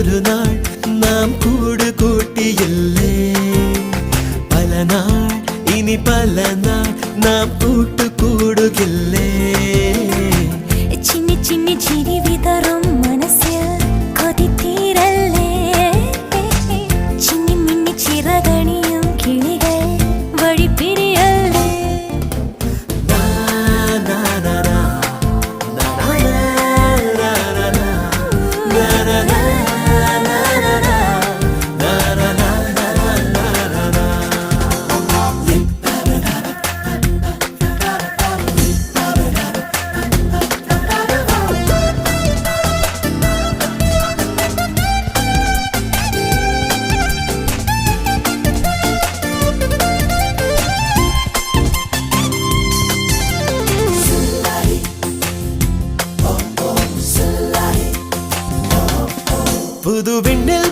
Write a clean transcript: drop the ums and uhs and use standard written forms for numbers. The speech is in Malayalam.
ഒരു നാൾ നാം കൂടുകൂട്ടിയില്ലേ പല നാൾ ഇനി പല നാൾ നാം കൂട്ടുകൂടുകില്ലേ ചിന്നി ചിന്നി ചിരി വിതറും മനസ്സിൽ കൊതി തീരല്ലേ ചിന്നി മിന്നി ചിറകണിയും കിളികൾ വഴി പിരിയല്ലേ പുതുവിണ്ണിൽ